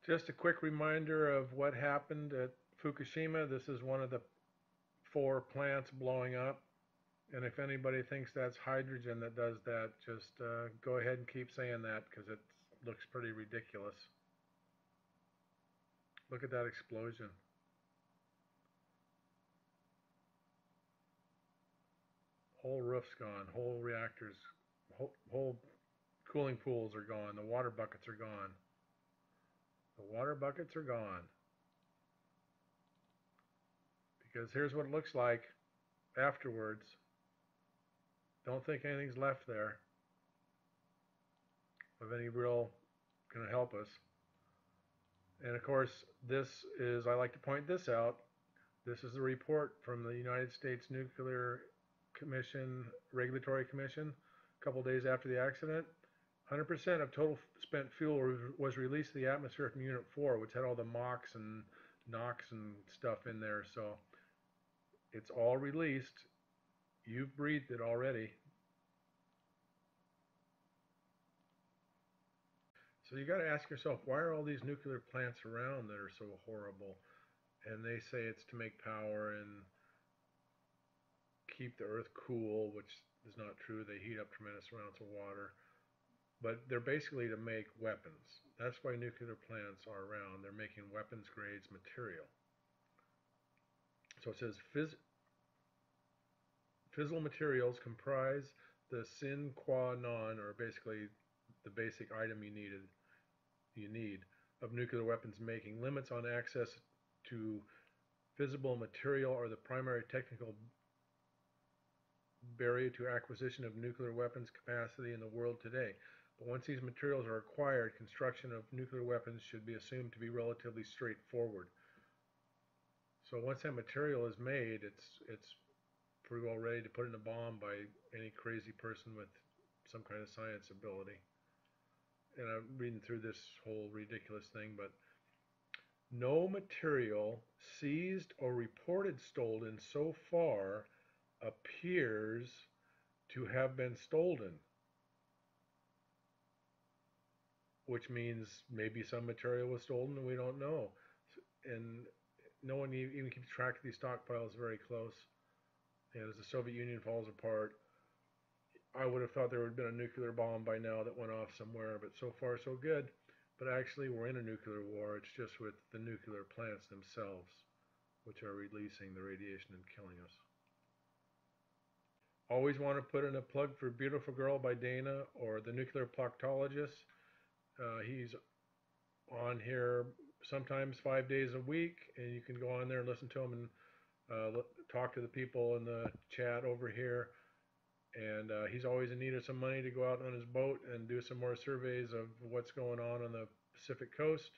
Just a quick reminder of what happened at Fukushima. This is one of the four plants blowing up. And if anybody thinks that's hydrogen that does that, just go ahead and keep saying that because it looks pretty ridiculous. Look at that explosion. Whole roof's gone. Whole reactors, whole cooling pools are gone. The water buckets are gone. The water buckets are gone. Because here's what it looks like afterwards. Don't think anything's left there of any real going to help us. And of course, this is, I like to point this out, this is a report from the United States Nuclear Commission, Regulatory Commission, a couple days after the accident. 100% of total spent fuel was released to the atmosphere from Unit 4, which had all the MOx and NOx and stuff in there. So it's all released. You've breathed it already. So you got to ask yourself, why are all these nuclear plants around that are so horrible? And they say it's to make power and keep the earth cool, which is not true. They heat up tremendous amounts of water. But they're basically to make weapons. That's why nuclear plants are around. They're making weapons grades material. So it says fissile materials comprise the sine qua non, or basically the basic item you need of nuclear weapons making. Limits on access to fissible material are the primary technical barrier to acquisition of nuclear weapons capacity in the world today. But once these materials are acquired, construction of nuclear weapons should be assumed to be relatively straightforward. So once that material is made, it's pretty well ready to put in a bomb by any crazy person with some kind of science ability. And I'm reading through this whole ridiculous thing, but no material seized or reported stolen so far appears to have been stolen, which means maybe some material was stolen and we don't know. And no one even keeps track of these stockpiles very close. And as the Soviet Union falls apart, I would have thought there would have been a nuclear bomb by now that went off somewhere, but so far so good. But actually, we're in a nuclear war. It's just with the nuclear plants themselves, which are releasing the radiation and killing us. Always want to put in a plug for Beautiful Girl by Dana, or the nuclear proctologist. He's on here sometimes 5 days a week, and you can go on there and listen to him and talk to the people in the chat over here. And he's always in need of some money to go out on his boat and do some more surveys of what's going on the Pacific coast.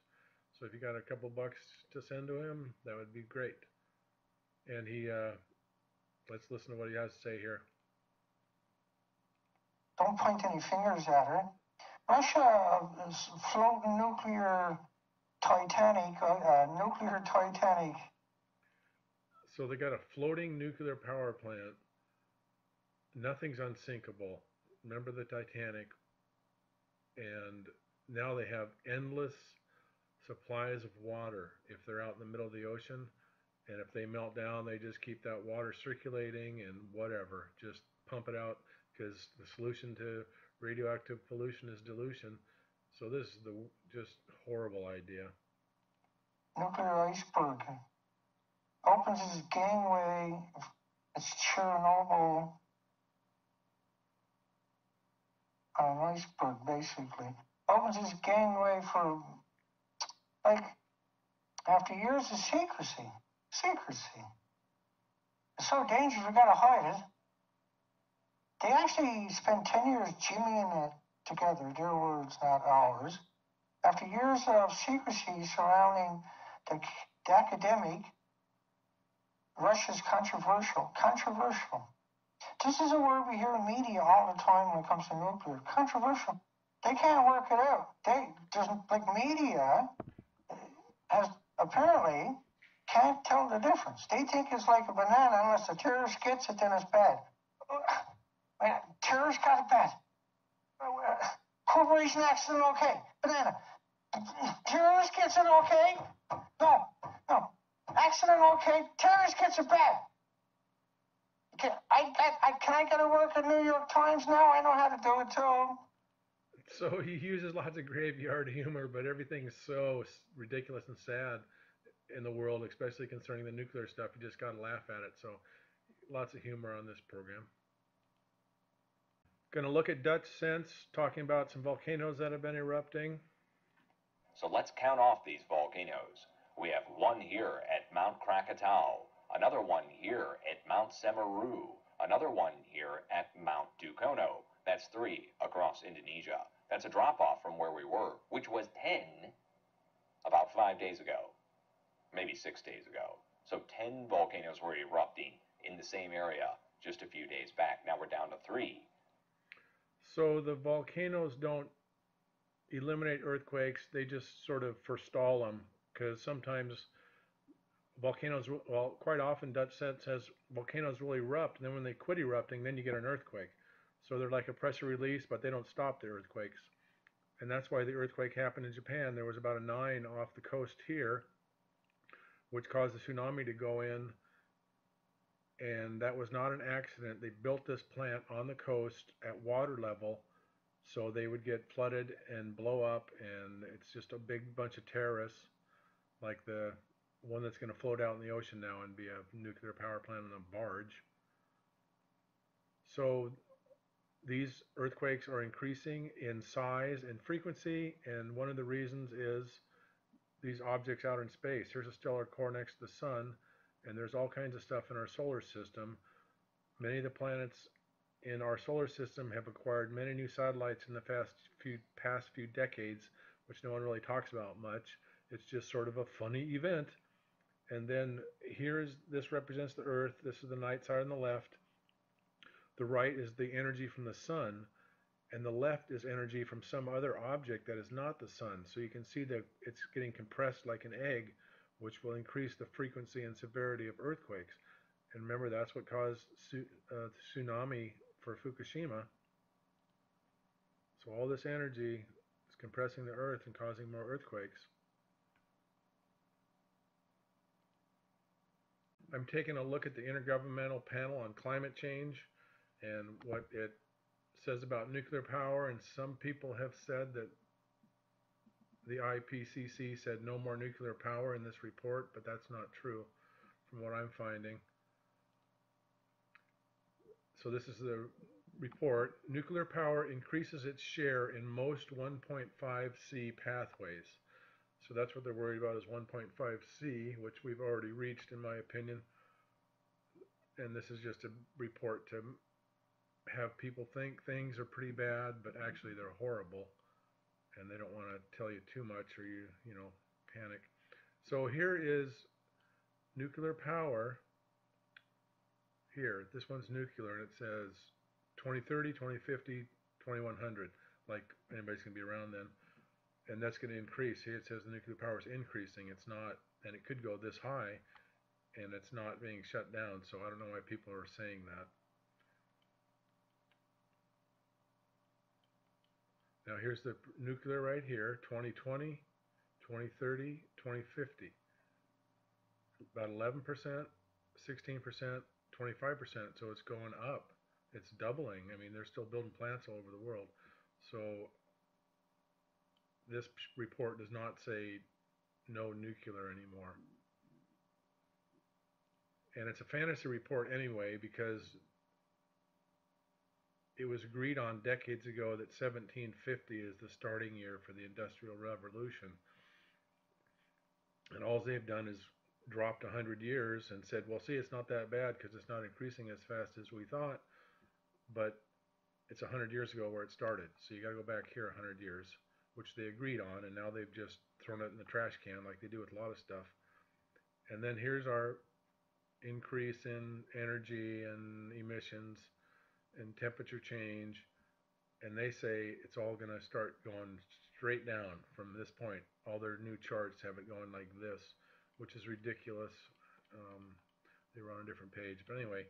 So if you got a couple bucks to send to him, that would be great. And let's listen to what he has to say here. Don't point any fingers at her. Russia is floating nuclear Titanic. So they got a floating nuclear power plant. Nothing's unsinkable. Remember the Titanic? And now they have endless supplies of water if they're out in the middle of the ocean. And if they melt down, they just keep that water circulating and whatever. Just pump it out because the solution to radioactive pollution is dilution. So this is the just horrible idea. Nuclear iceberg opens its gangway. It's Chernobyl. An iceberg, basically. Opens its gangway for, like, after years of secrecy. It's so dangerous, we gotta hide it. They actually spent 10 years jimmying it together, their words, not ours. After years of secrecy surrounding the academic, Russia's controversial. This is a word we hear in media all the time when it comes to nuclear. Controversial. They can't work it out. Media has apparently can't tell the difference. They think it's like a banana unless the terrorist gets it, then it's bad. Terrorist got it bad. Corporation accident, okay. Banana. Terrorist gets it okay? No, no. Accident okay? Terrorist gets it bad. Can I get to work at New York Times now? I know how to do it too. So he uses lots of graveyard humor, but everything's so ridiculous and sad in the world, especially concerning the nuclear stuff. You just gotta laugh at it. So lots of humor on this program. Going to look at Dutch sense, talking about some volcanoes that have been erupting. So let's count off these volcanoes. We have one here at Mount Krakatau, another one here at Mount Semeru, another one here at Mount Dukono. That's 3 across Indonesia. That's a drop off from where we were, which was 10 about 5 days ago, maybe 6 days ago. So 10 volcanoes were erupting in the same area just a few days back. Now we're down to 3. So the volcanoes don't eliminate earthquakes, they just sort of forestall them, because sometimes volcanoes, well, quite often Dutch sense says volcanoes will erupt, and then when they quit erupting, then you get an earthquake. So they're like a pressure release, but they don't stop the earthquakes. And that's why the earthquake happened in Japan. There was about a 9 off the coast here, which caused a tsunami to go in, and that was not an accident. They built this plant on the coast at water level so they would get flooded and blow up, and it's just a big bunch of terrorists, like the one that's going to float out in the ocean now and be a nuclear power plant on a barge. So these earthquakes are increasing in size and frequency, and one of the reasons is these objects out in space. Here's a stellar core next to the sun, and there's all kinds of stuff in our solar system. Many of the planets in our solar system have acquired many new satellites in the past few decades, which no one really talks about much. It's just sort of a funny event. And then this represents the Earth. This is the night side on the left. The right is the energy from the sun, and the left is energy from some other object that is not the sun. So you can see that it's getting compressed like an egg, which will increase the frequency and severity of earthquakes. And remember, that's what caused tsunami for Fukushima. So all this energy is compressing the earth and causing more earthquakes. I'm taking a look at the Intergovernmental Panel on Climate Change and what it says about nuclear power, and some people have said that the IPCC said no more nuclear power in this report, but that's not true from what I'm finding. So this is the report. Nuclear power increases its share in most 1.5C pathways. So that's what they're worried about, is 1.5C, which we've already reached in my opinion. And this is just a report to have people think things are pretty bad, but actually they're horrible. And they don't want to tell you too much, or you know, panic. So here is nuclear power. Here, this one's nuclear, and it says 2030, 2050, 2100. Like anybody's going to be around then. And that's going to increase. Here it says the nuclear power is increasing. It's not, and it could go this high, and it's not being shut down. So I don't know why people are saying that. Now here's the nuclear right here, 2020, 2030, 2050. About 11%, 16%, 25%, so it's going up. It's doubling. I mean, they're still building plants all over the world. So this report does not say no nuclear anymore. And it's a fantasy report anyway, because it was agreed on decades ago that 1750 is the starting year for the Industrial Revolution. And all they've done is dropped 100 years and said, well, see, it's not that bad because it's not increasing as fast as we thought. But it's 100 years ago where it started. So you got to go back here 100 years, which they agreed on, and now they've just thrown it in the trash can like they do with a lot of stuff. And then here's our increase in energy and emissions and temperature change, and they say it's all going to start going straight down from this point. All their new charts have it going like this, which is ridiculous. They were on a different page, but anyway,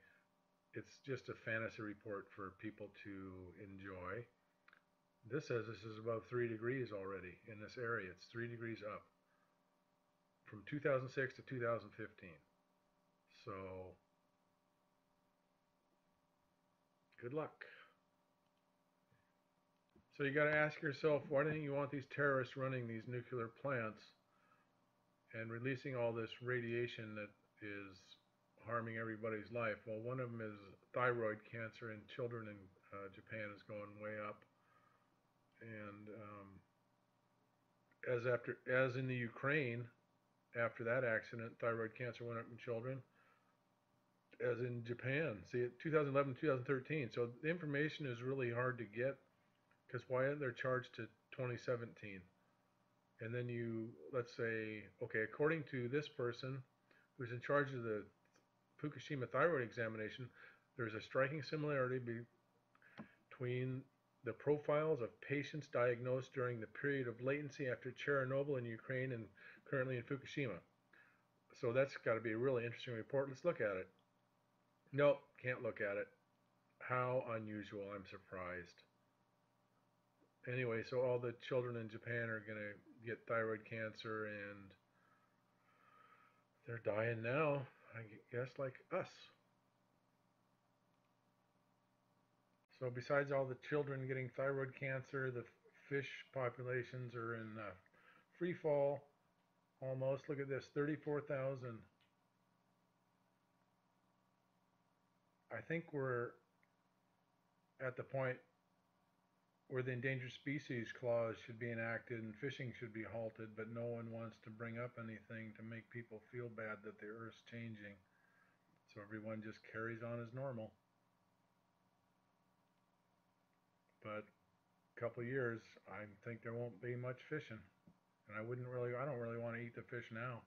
it's just a fantasy report for people to enjoy. This says this is above 3 degrees already in this area. It's 3 degrees up from 2006 to 2015. So, good luck. So you got to ask yourself, why don't you want these terrorists running these nuclear plants and releasing all this radiation that is harming everybody's life? Well, one of them is thyroid cancer in children in Japan is going way up, and as in the Ukraine, after that accident, thyroid cancer went up in children. As in Japan, see, 2011, 2013. So the information is really hard to get because why aren't they charged to 2017? And then let's say, okay, according to this person who's in charge of the Fukushima thyroid examination, there's a striking similarity between the profiles of patients diagnosed during the period of latency after Chernobyl in Ukraine and currently in Fukushima. So that's got to be a really interesting report. Let's look at it. Nope, can't look at it. How unusual. I'm surprised. Anyway, so all the children in Japan are going to get thyroid cancer and they're dying now, I guess, like us. So besides all the children getting thyroid cancer, the fish populations are in free fall almost. Look at this, 34,000. I think we're at the point where the endangered species clause should be enacted and fishing should be halted, but no one wants to bring up anything to make people feel bad that the Earth's changing. So everyone just carries on as normal. But a couple of years, I think there won't be much fishing. And I don't really want to eat the fish now.